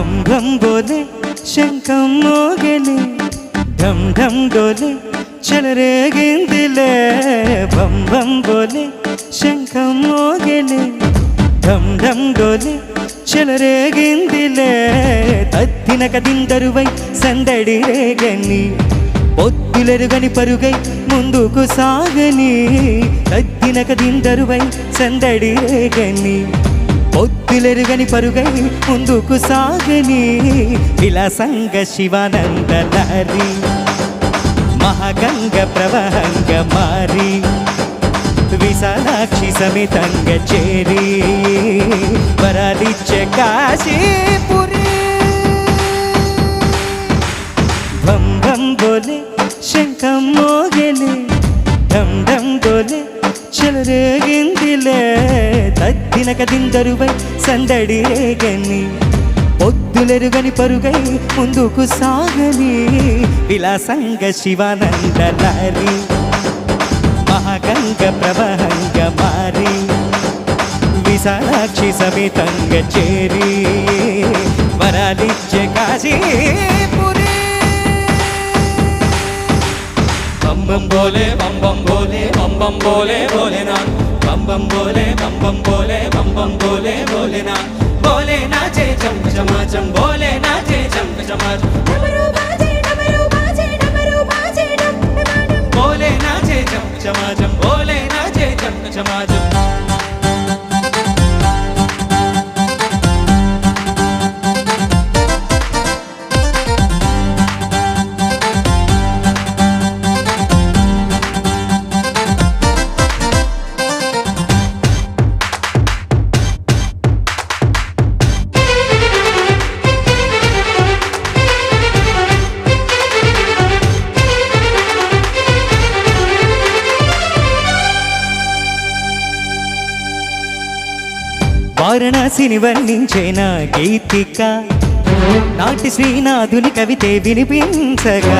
बम बम बोले शंखम मोगले ढम ढम डोले चल रे गिंदिले बम बम बोले शंखम मोगले ढम ढम डोले चल रे गिंदिले तत्तिनक दिंदरुवै संदడి రేగని పొత్తులెరుగని పరుగై ముందుకు సాగని తత్తినక దిందరువై సందడి రేగని పొత్తులెరుగని పరుగై ముందుకు సాగని విలాసంగ శివానంద లహరి మహాగంగ ప్రవహంగ మారి విశాలాక్షి సమితంగ చేరి వరాలిచ్చే కాశీపురి బం బం బోలే శంఖం మోగలే ఢం ఢం డోలే చల రేగిందిలే తద్దినక దిందరువై సందడి రేగని పొద్దులెరుగని పరుగై ముందుకు సాగని విలాసంగ శివానంద లహరి మహాగంగ ప్రవహంగ మారి విశాలాక్షి సమితంగ చేరి వరాలిచ్చే కాశీపురి बम बोले बम बोले बम बोले भोलेनाथ बम बोले बम बोले भोलेनाथ बोले नाचे चम चमाचम बोले नाचे चम चमाचम बोले नाचे चम चमाचम बोले नाचे चम चमाचम వారణాసిని వర్ణించేన గీతిక నాటి శ్రీనాథుని కవితే వినిపించగా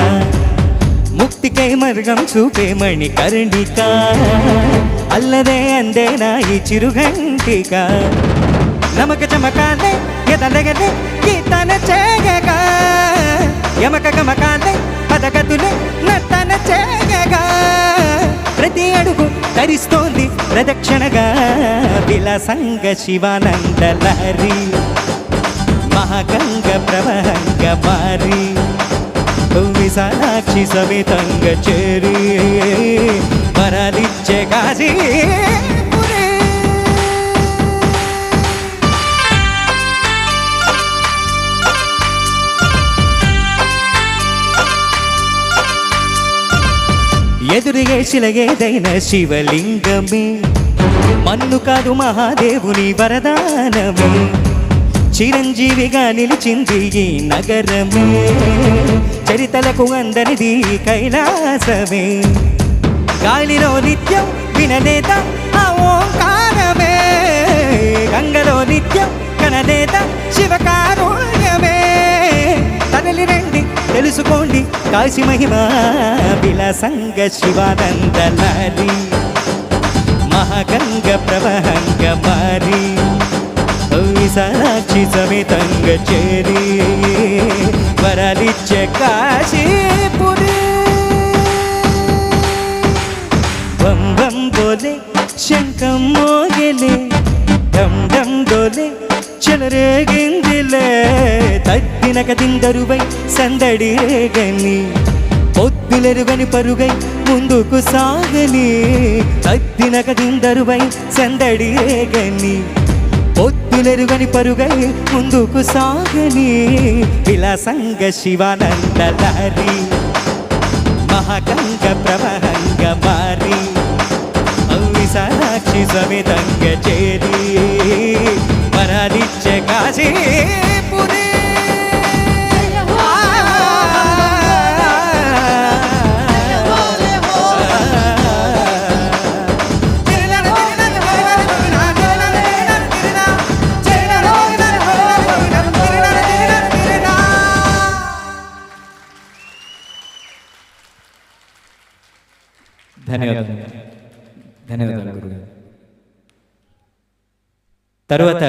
ముక్తికై మార్గం చూపే మణికర్ణిక అల్లదే అందేనా ఈ చిరుగంటిక నమక చమకాలే ఎదలగలే గీతన చేయగా యమక గమకాలే పదగతులే నటన చేయగా ప్రతి అడుగు ధరిస్తోంది ప్రదక్షిణగా విలాసంగ శివానంద లహరి మహాగంగ ప్రవహంగ మారి విశాలాక్షి సమితంగ చేరి వరాలిచ్చే కాశీపురి ఎదురుగే శిలగేదైన శివలింగమే మన్ను కాదు మహాదేవుని వరదానమే చిరంజీవిగా నిలిచింది ఈ నగరమే చరితలకు అందరిది కైలాసమే గాలిలో నిత్యం వినలేద ఆ ఓంకారమే గంగలో నిత్యం కనలేద శివకారుణ్యమే తరలి రండి తెలుసుకోండి కాశీ మహిమ విలాసంగ శివానంద లహరి మహాగంగ ప్రవహంగ మారి విశాలాక్షి సమితంగ చేరి వరాలిచ్చే కాశీపురి బం బం బోలే శంఖం మోగలే ఢం ఢం డోలే చల రేగిందిలే తద్దినక దిందరువై సందడి రేగని పొద్దులెరుగని పరుగై ముందుకు సాగని తద్దినక దిందరువై సందడి రేగని పొద్దులెరుగని పరుగై ముందుకు సాగని విలాసంగ శివానంద లహరి మహాగంగ ప్రవహంగ మారి విశాలాక్షి సమితంగ చేరి వరాలిచ్చే కాశీపురి ధన్యవాదాలు ధన్యవాదాలు గురుగారు. తర్వాత